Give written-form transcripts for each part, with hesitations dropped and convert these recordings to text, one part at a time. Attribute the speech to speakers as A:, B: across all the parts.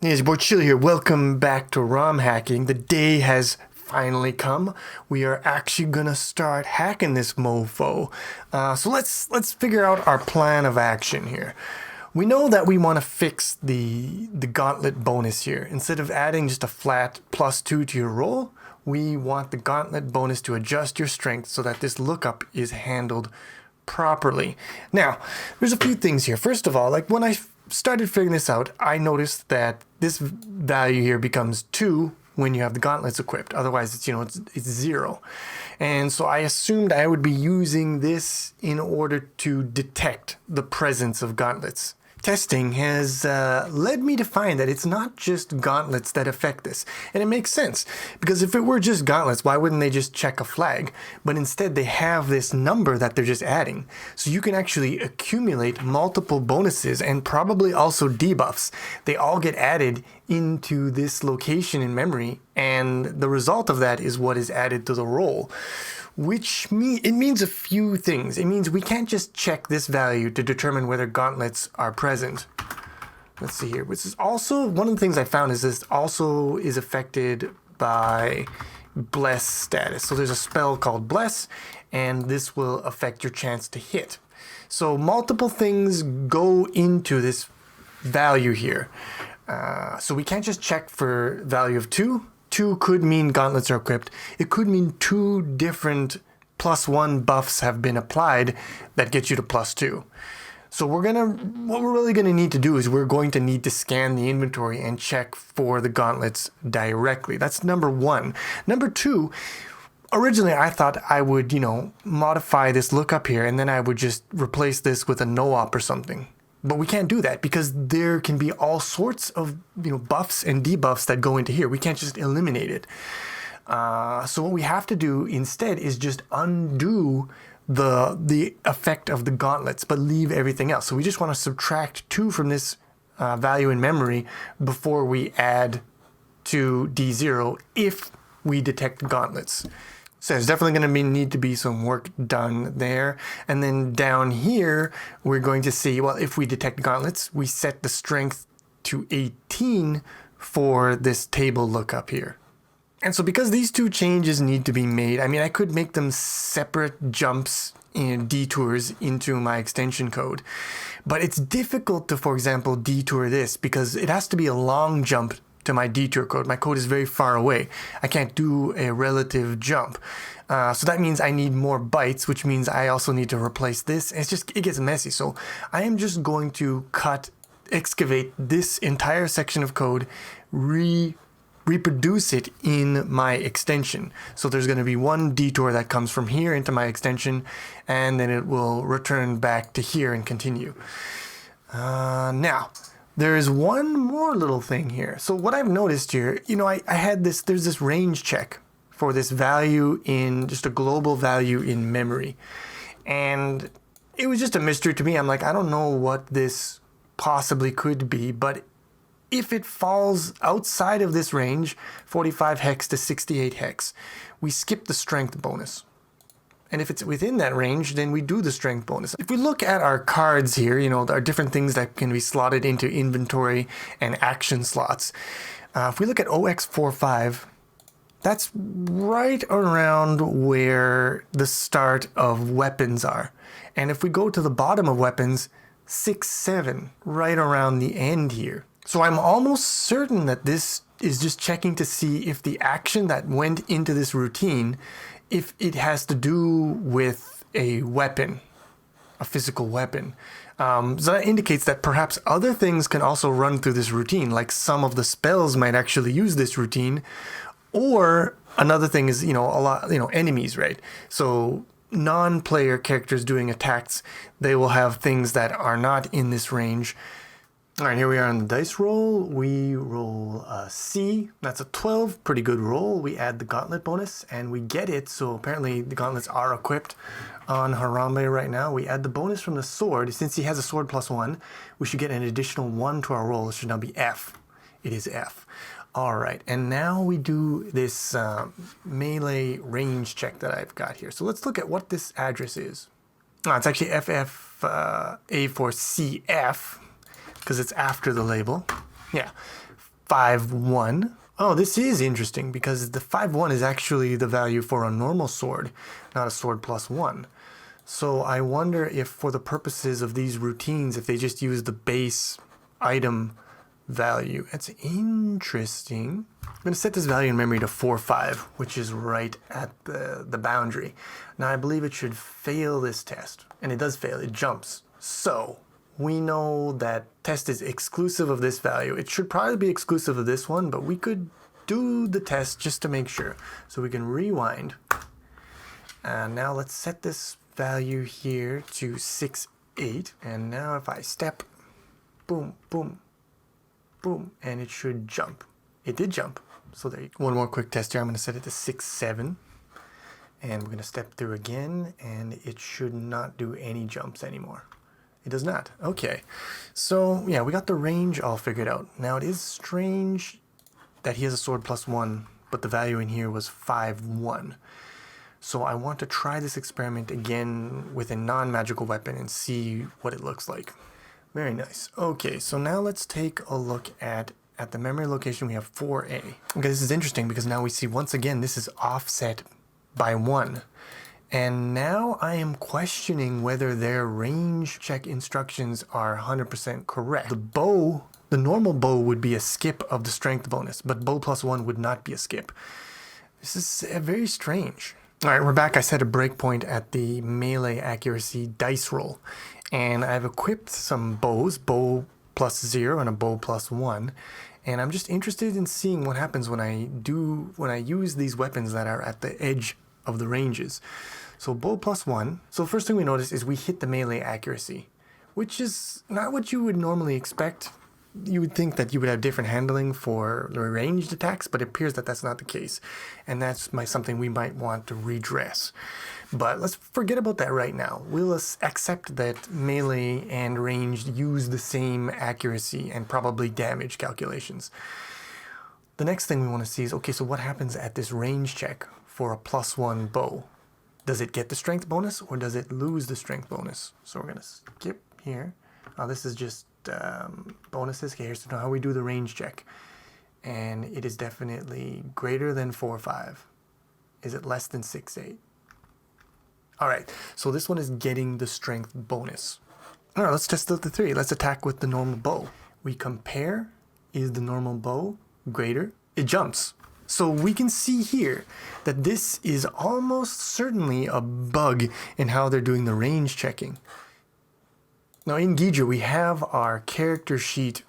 A: Hey, it's your boy Chill here. Welcome back to ROM hacking. The day has finally come. We are actually gonna start hacking this mofo. So let's figure out our plan of action here. We know that we want to fix the gauntlet bonus here. Instead of adding just a flat +2 to your roll, we want the gauntlet bonus to adjust your strength so that this lookup is handled properly. Now, there's a few things here. First of all, like when I started figuring this out, I noticed that this value here becomes 2 when you have the gauntlets equipped. Otherwise, it's 0. And so I assumed I would be using this in order to detect the presence of gauntlets. Testing has led me to find that it's not just gauntlets that affect this. And it makes sense, because if it were just gauntlets, why wouldn't they just check a flag? But instead they have this number that they're just adding. So you can actually accumulate multiple bonuses and probably also debuffs. They all get added into this location in memory, and the result of that is what is added to the roll. Which means a few things. It means we can't just check this value to determine whether gauntlets are present. Let's see here. Which is also one of the things I found is this also is affected by bless status. So there's a spell called bless, and this will affect your chance to hit. So multiple things go into this value here. So we can't just check for value of 2. 2 could mean gauntlets are equipped. It could mean 2 different +1 buffs have been applied that get you to +2. So what we're really gonna need to do is we're going to need to scan the inventory and check for the gauntlets directly. That's number 1. Number 2, originally I thought I would, modify this lookup here and then I would just replace this with a no-op or something. But we can't do that because there can be all sorts of buffs and debuffs that go into here. We can't just eliminate it. So what we have to do instead is just undo the effect of the gauntlets, but leave everything else. So we just want to subtract 2 from this value in memory before we add to D0 if we detect gauntlets. So there's definitely going to need to be some work done there. And then down here, we're going to see, well, if we detect gauntlets, we set the strength to 18 for this table lookup here. And so because these 2 changes need to be made, I could make them separate jumps and detours into my extension code. But it's difficult to, for example, detour this because it has to be a long jump to my detour code. My code is very far away. I can't do a relative jump. So that means I need more bytes, which means I also need to replace this. It gets messy. So I am just going to excavate this entire section of code, reproduce it in my extension. So there's going to be one detour that comes from here into my extension, and then it will return back to here and continue. Now, there is one more little thing here. So what I've noticed here, I had there's this range check for this value in just a global value in memory. And it was just a mystery to me. I'm like, I don't know what this possibly could be, but if it falls outside of this range, 45 hex to 68 hex, we skip the strength bonus. And if it's within that range, then we do the strength bonus. If we look at our cards here, there are different things that can be slotted into inventory and action slots. If we look at OX45, that's right around where the start of weapons are. And if we go to the bottom of weapons, 6, 7, right around the end here. So I'm almost certain that this is just checking to see if the action that went into this routine, if it has to do with a weapon, a physical weapon. So that indicates that perhaps other things can also run through this routine, like some of the spells might actually use this routine, or another thing is, enemies, right? So non-player characters doing attacks, they will have things that are not in this range. All right, here we are on the dice roll. We roll a C. That's a 12, pretty good roll. We add the gauntlet bonus and we get it. So apparently the gauntlets are equipped on Harambe right now. We add the bonus from the sword. Since he has a sword +1, we should get an additional 1 to our roll. It should now be F. It is F. All right, and now we do this melee range check that I've got here. So let's look at what this address is. Oh, it's actually FFA for CF, because it's after the label. Yeah, 5-1. Oh, this is interesting because the 5-1 is actually the value for a normal sword, not a sword plus 1. So I wonder if for the purposes of these routines, if they just use the base item value. That's interesting. I'm going to set this value in memory to 4-5, which is right at the boundary. Now I believe it should fail this test, and it does fail. It jumps. So we know that test is exclusive of this value. It should probably be exclusive of this one, but we could do the test just to make sure. So we can rewind. And now let's set this value here to 6-8. And now if I step, boom, boom, boom, and it should jump. It did jump. So there you go. One more quick test here. I'm going to set it to 6-7. And we're going to step through again, and it should not do any jumps anymore. It does not. Okay. So, yeah, we got the range all figured out. Now, it is strange that he has a sword plus 1, but the value in here was 5-1. So I want to try this experiment again with a non-magical weapon and see what it looks like. Very nice. Okay, so now let's take a look at the memory location. We have 4A. Okay, this is interesting because now we see once again this is offset by 1. And now I am questioning whether their range check instructions are 100% correct. The normal bow would be a skip of the strength bonus, but bow plus 1 would not be a skip. This is very strange. All right, we're back. I set a breakpoint at the melee accuracy dice roll. And I've equipped some bows, bow plus 0 and a bow plus 1. And I'm just interested in seeing what happens when I use these weapons that are at the edge of the ranges. So bow plus 1. So the first thing we notice is we hit the melee accuracy, which is not what you would normally expect. You would think that you would have different handling for the ranged attacks, but it appears that that's not the case. And that's something we might want to redress. But let's forget about that right now. We'll accept that melee and ranged use the same accuracy and probably damage calculations. The next thing we want to see is, okay, so what happens at this range check for a plus 1 bow? Does it get the strength bonus or does it lose the strength bonus? So we're going to skip here. This is just bonuses. Okay, here's how we do the range check. And it is definitely greater than 4-5. Is it less than 6-8? All right, so this one is getting the strength bonus. All right, let's test out the 3. Let's attack with the normal bow. We compare. Is the normal bow greater? It jumps. So we can see here that this is almost certainly a bug in how they're doing the range checking. Now in Ghidra, we have our character sheet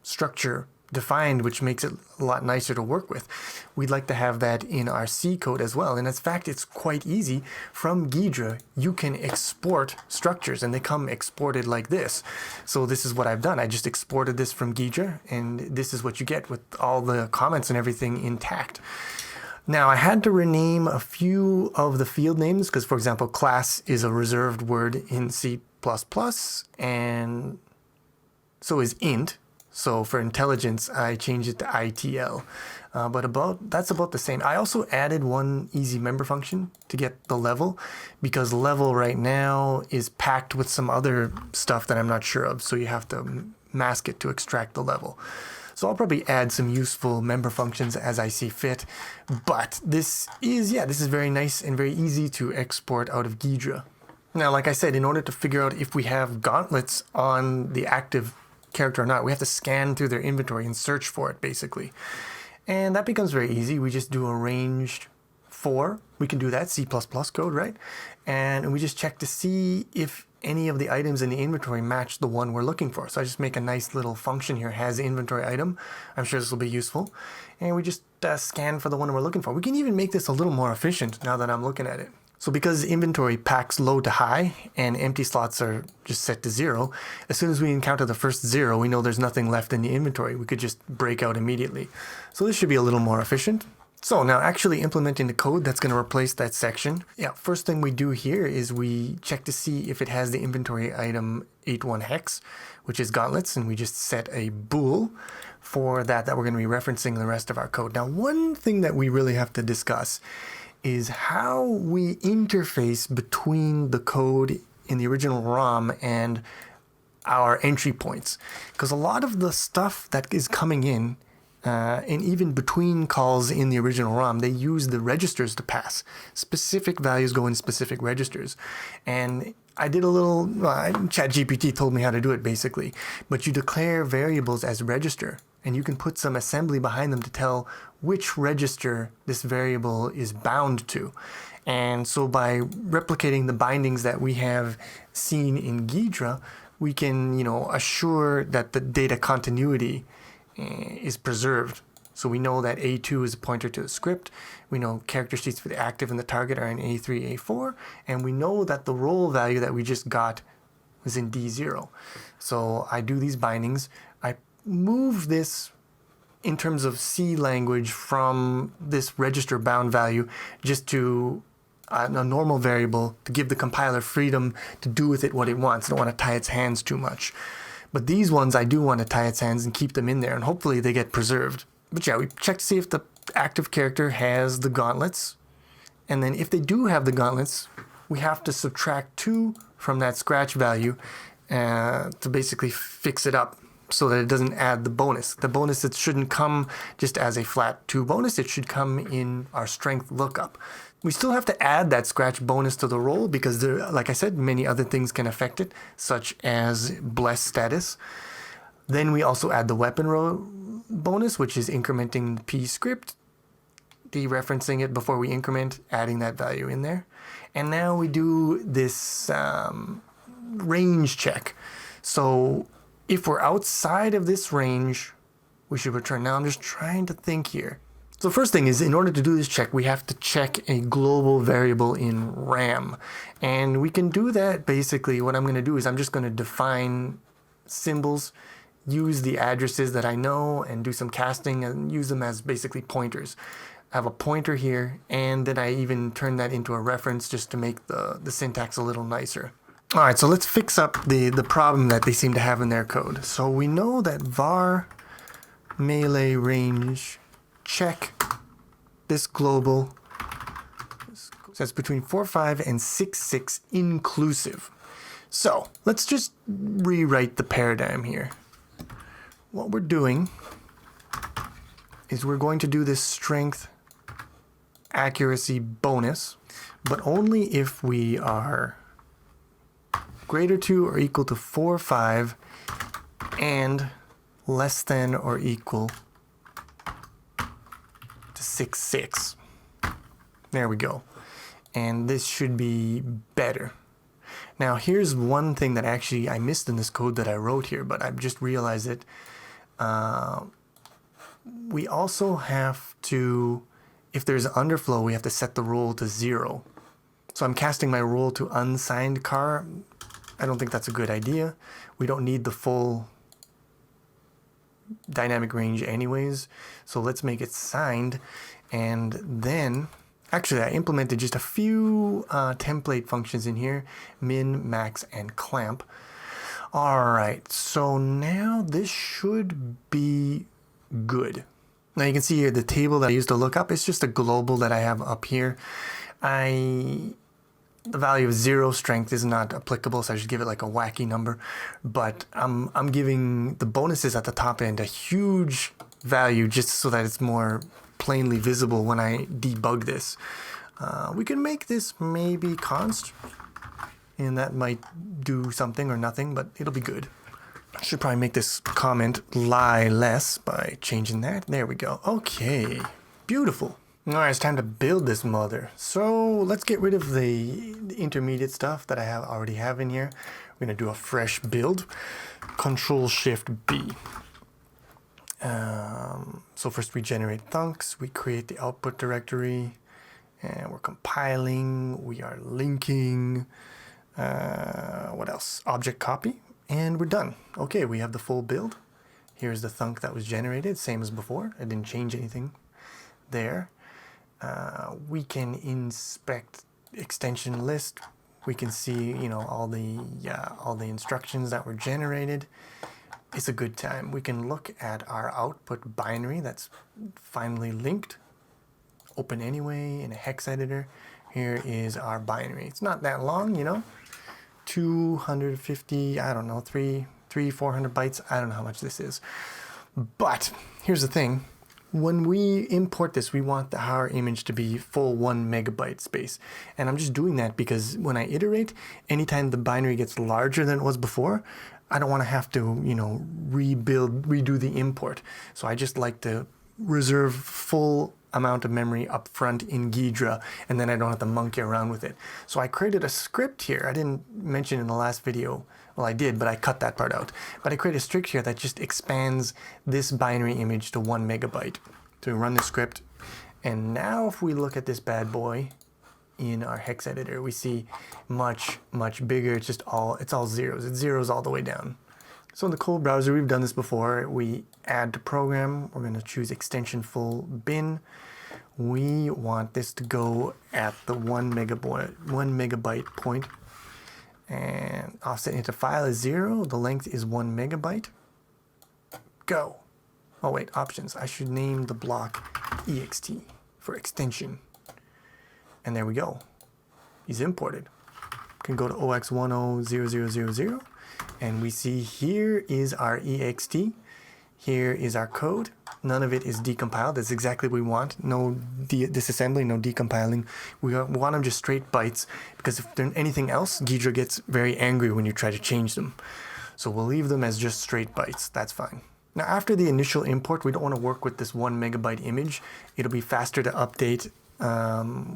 A: structure defined, which makes it a lot nicer to work with. We'd like to have that in our C code as well. And in fact, it's quite easy. From Ghidra, you can export structures and they come exported like this. So this is what I've done. I just exported this from Ghidra and this is what you get with all the comments and everything intact. Now I had to rename a few of the field names because, for example, class is a reserved word in C++, and so is int. So for intelligence, I changed it to ITL. But that's about the same. I also added one easy member function to get the level, because level right now is packed with some other stuff that I'm not sure of. So you have to mask it to extract the level. So I'll probably add some useful member functions as I see fit. But this is very nice and very easy to export out of Ghidra. Now, like I said, in order to figure out if we have gauntlets on the active character or not, we have to scan through their inventory and search for it, basically. And that becomes very easy. We just do a ranged 4. We can do that, C++ code, right? And we just check to see if any of the items in the inventory match the one we're looking for. So I just make a nice little function here, has inventory item. I'm sure this will be useful. And we just scan for the one we're looking for. We can even make this a little more efficient now that I'm looking at it. So because inventory packs low to high and empty slots are just set to 0, as soon as we encounter the first 0, we know there's nothing left in the inventory. We could just break out immediately. So this should be a little more efficient. So now actually implementing the code that's going to replace that section. Yeah, first thing we do here is we check to see if it has the inventory item 81 hex, which is gauntlets, and we just set a bool for that we're going to be referencing in the rest of our code. Now, one thing that we really have to discuss is how we interface between the code in the original ROM and our entry points. Because a lot of the stuff that is coming in and even between calls in the original ROM, they use the registers to pass. Specific values go in specific registers. And I did a little, ChatGPT told me how to do it basically, but you declare variables as register, and you can put some assembly behind them to tell which register this variable is bound to. And so by replicating the bindings that we have seen in Ghidra, we can, assure that the data continuity is preserved. So we know that A2 is a pointer to the script. We know character sheets for the active and the target are in A3, A4, and we know that the role value that we just got was in D0. So I do these bindings. I move this in terms of C language from this register bound value just to a normal variable to give the compiler freedom to do with it what it wants. I don't want to tie its hands too much. But these ones I do want to tie its hands and keep them in there, and hopefully they get preserved. But yeah, we check to see if the active character has the gauntlets. And then if they do have the gauntlets, we have to subtract 2 from that scratch value to basically fix it up so that it doesn't add the bonus. The bonus, it shouldn't come just as a flat 2 bonus. It should come in our strength lookup. We still have to add that scratch bonus to the roll because there, like I said, many other things can affect it, such as bless status. Then we also add the weapon roll bonus, which is incrementing the P script, dereferencing it before we increment, adding that value in there. And now we do this range check. So if we're outside of this range, we should return. Now I'm just trying to think here. So the first thing is, in order to do this check, we have to check a global variable in RAM. And we can do that basically. What I'm going to do is I'm just going to define symbols, use the addresses that I know, and do some casting and use them as basically pointers. I have a pointer here, and then I even turn that into a reference just to make the syntax a little nicer. All right, so let's fix up the problem that they seem to have in their code. So we know that var melee range check this global says between 4.5 and 6.6 inclusive. So let's just rewrite the paradigm here. What we're doing is we're going to do this strength accuracy bonus, but only if we are greater to or equal to 4.5 and less than or equal to 6.6. There we go. And this should be better. Now here's one thing that actually I missed in this code that I wrote here, but I've just realized it. We also have to, if there's underflow, we have to set the roll to 0. So I'm casting my roll to unsigned car. I don't think that's a good idea. We don't need the full dynamic range anyways. So let's make it signed. And then, actually I implemented just a few template functions in here, min, max, and clamp. All right, so now this should be good. Now you can see here the table that I used to look up, it's just a global that I have up here. The value of 0 strength is not applicable, so I should give it like a wacky number. But I'm giving the bonuses at the top end a huge value just so that it's more plainly visible when I debug this. We can make this maybe const, and that might do something or nothing, but it'll be good. I should probably make this comment lie less by changing that. There we go. Okay, beautiful. All right, it's time to build this mother. So let's get rid of the intermediate stuff that I already have in here. We're gonna do a fresh build. Control-Shift-B. So first we generate thunks, we create the output directory, and we're compiling, we are linking, what else? Object copy, and we're done. Okay, we have the full build. Here's the thunk that was generated, same as before. I didn't change anything there. We can inspect extension list. We can see, all the instructions that were generated. It's a good time. We can look at our output binary that's finally linked. Open anyway in a hex editor. Here is our binary. It's not that long, 250, I don't know, 400 bytes. I don't know how much this is. But here's the thing. When we import this, we want our image to be full 1 megabyte space. And I'm just doing that because when I iterate, anytime the binary gets larger than it was before, I don't want to have to, you know, redo the import. So I just like to reserve full amount of memory up front in Ghidra, and then I don't have to monkey around with it. So I created a script here. I didn't mention in the last video. Well, I did, but I cut that part out. But I created a script here that just expands this binary image to 1 megabyte. So we run the script, and now if we look at this bad boy in our hex editor, we see much bigger. It's all zeros. It's zeros all the way down. So in the cold browser, we've done this before. We add to program. We're going to choose extension full bin. We want this to go at the 1 megabyte point. And offset into file is 0. The length is 1 megabyte. Go. Oh wait, options. I should name the block ext for extension. And there we go. He's imported. Can go to OX100000, and we see here is our ext. Here is our code. None of it is decompiled. That's exactly what we want. No disassembly, no decompiling. We want them just straight bytes, because if there's anything else, Ghidra gets very angry when you try to change them. So we'll leave them as just straight bytes. That's fine. Now after the initial import, we don't want to work with this 1 megabyte image. It'll be faster to update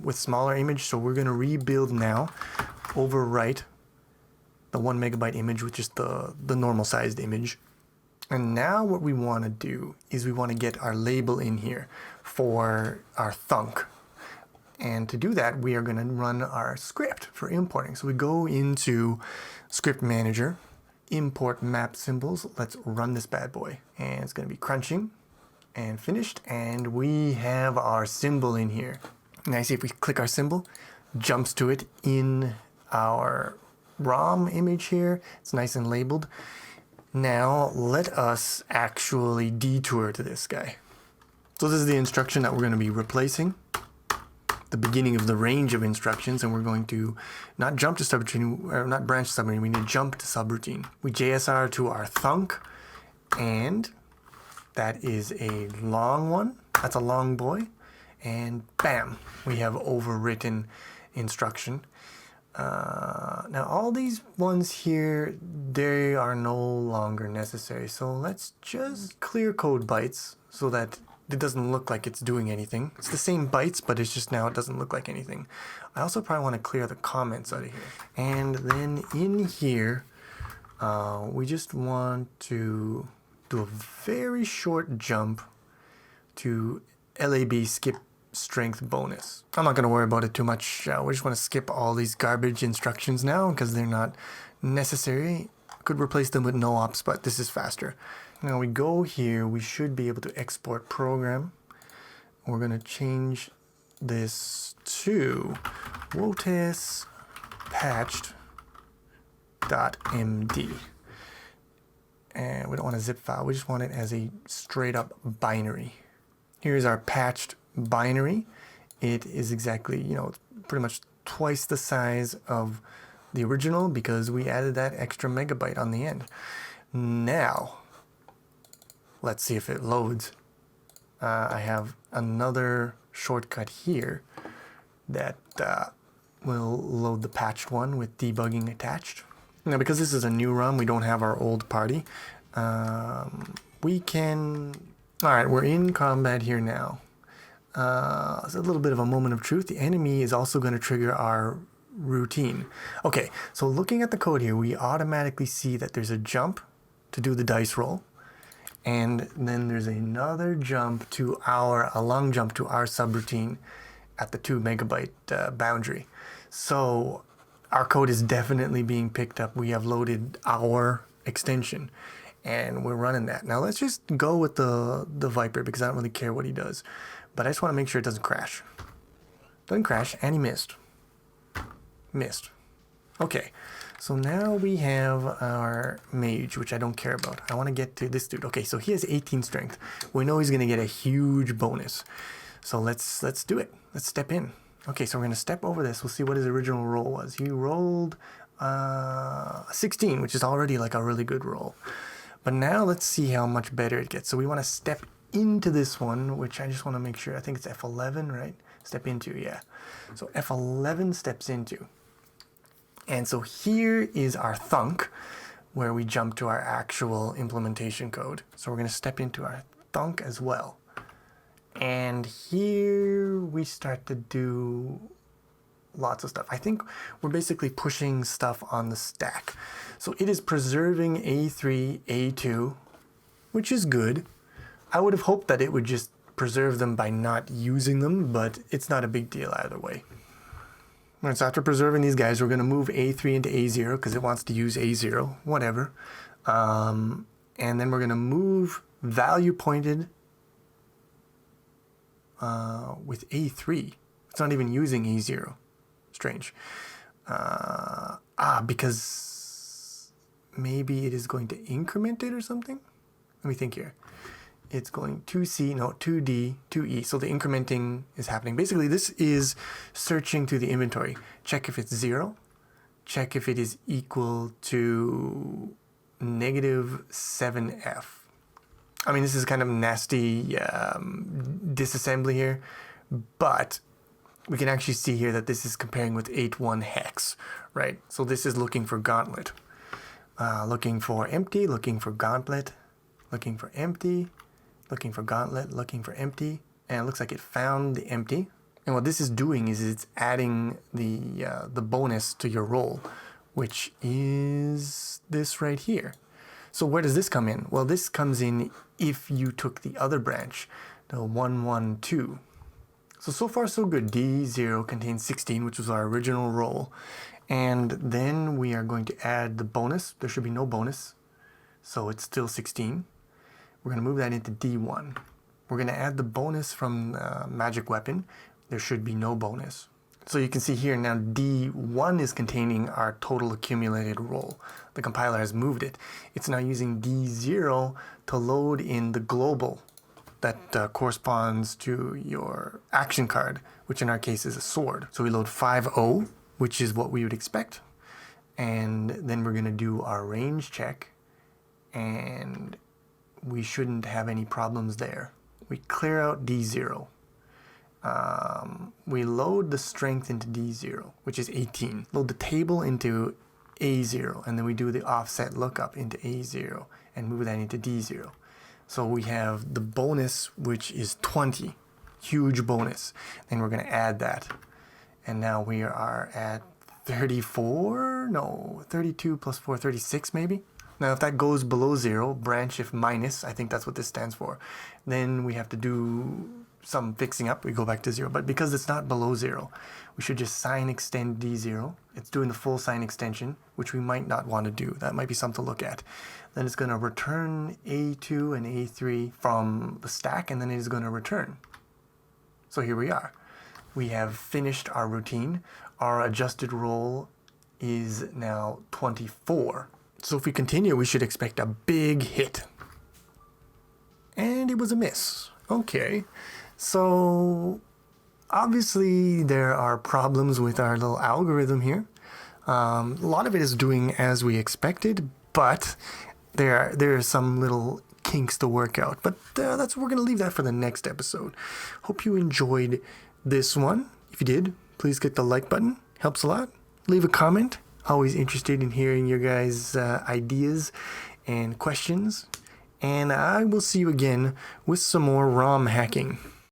A: with smaller image. So we're going to rebuild now, overwrite the 1 megabyte image with just the normal sized image. And now what we want to do is we want to get our label in here for our thunk. And to do that, we are going to run our script for importing. So we go into Script Manager, import map symbols. Let's run this bad boy. And it's going to be crunching and finished. And we have our symbol in here. Now you see if we click our symbol, jumps to it in our ROM image here. It's nice and labeled. Now let us actually detour to this guy. So this is the instruction that we're going to be replacing, the beginning of the range of instructions, and we're going to not jump to subroutine, or not branch to subroutine, we need to jump to subroutine. We JSR to our thunk, and that is a long one. That's a long boy. And bam, we have overwritten instruction. Now all these ones here, they are no longer necessary. So let's just clear code bytes so that it doesn't look like it's doing anything. It's the same bytes, but it's just now it doesn't look like anything. I also probably want to clear the comments out of here. And then in here, we just want to do a very short jump to LAB skip strength bonus. I'm not going to worry about it too much. We just want to skip all these garbage instructions now because they're not necessary. Could replace them with no ops, but this is faster. Now we go here, we should be able to export program. We're going to change this to wotes patched.md. And we don't want a zip file, we just want it as a straight up binary. Here's our patched binary. It is exactly, it's pretty much twice the size of the original because we added that extra megabyte on the end. Now, let's see if it loads. I have another shortcut here that will load the patched one with debugging attached. Now, because this is a new ROM, we don't have our old party. We can... Alright, we're in combat here now. It's a little bit of a moment of truth. The enemy is also going to trigger our routine. Okay, so looking at the code here, we automatically see that there's a jump to do the dice roll. And then there's another jump to a long jump to our subroutine at the 2 megabyte boundary. So our code is definitely being picked up. We have loaded our extension and we're running that. Now let's just go with the Viper because I don't really care what he does. But I just want to make sure it doesn't crash. Doesn't crash, and he missed. Missed. Okay, so now we have our mage, which I don't care about. I want to get to this dude. Okay, so he has 18 strength. We know he's going to get a huge bonus. So let's do it. Let's step in. Okay, so we're going to step over this. We'll see what his original roll was. He rolled 16, which is already like a really good roll. But now let's see how much better it gets. So we want to step into this one, which I just want to make sure. I think it's F11, right? Step into, yeah. So F11 steps into. And so here is our thunk, where we jump to our actual implementation code. So we're going to step into our thunk as well. And here we start to do lots of stuff. I think we're basically pushing stuff on the stack. So it is preserving A3, A2, which is good. I would have hoped that it would just preserve them by not using them, but it's not a big deal either way. All right, so after preserving these guys, we're going to move A3 into A0 because it wants to use A0, whatever. And then we're going to move value pointed with A3. It's not even using A0. Strange. Because maybe it is going to increment it or something? Let me think here. It's going 2C, no, 2D, 2E. So the incrementing is happening. Basically, this is searching through the inventory. Check if it's 0. Check if it is equal to negative 7F. I mean, this is kind of nasty disassembly here, but we can actually see here that this is comparing with 8.1 hex, right? So this is looking for gauntlet. Looking for empty, looking for gauntlet, looking for empty, looking for gauntlet, looking for empty, and it looks like it found the empty. And what this is doing is it's adding the bonus to your roll, which is this right here. So where does this come in? Well, this comes in if you took the other branch, the 112. So far so good. D0 contains 16, which was our original roll. And then we are going to add the bonus. There should be no bonus, so it's still 16. We're going to move that into D1. We're going to add the bonus from magic weapon. There should be no bonus. So you can see here now D1 is containing our total accumulated roll. The compiler has moved it. It's now using D0 to load in the global that corresponds to your action card, which in our case is a sword. So we load 5.0, which is what we would expect. And then we're going to do our range check, and we shouldn't have any problems there. We clear out D0. We load the strength into D0, which is 18. Load the table into A0, and then we do the offset lookup into A0 and move that into D0. So we have the bonus, which is 20. Huge bonus. Then we're going to add that. And now we are at 34? No, 32 plus 4, 36 maybe? Now if that goes below 0, branch if minus, I think that's what this stands for, then we have to do some fixing up. We go back to 0. But because it's not below 0, we should just sign extend D0. It's doing the full sign extension, which we might not want to do. That might be something to look at. Then it's going to return A2 and A3 from the stack, and then it is going to return. So here we are. We have finished our routine. Our adjusted roll is now 24. So if we continue, we should expect a big hit. And it was a miss. Okay. So obviously there are problems with our little algorithm here. A lot of it is doing as we expected, but there are some little kinks to work out. But we're going to leave that for the next episode. Hope you enjoyed this one. If you did, please click the like button. Helps a lot. Leave a comment. Always interested in hearing your guys' ideas and questions. And I will see you again with some more ROM hacking.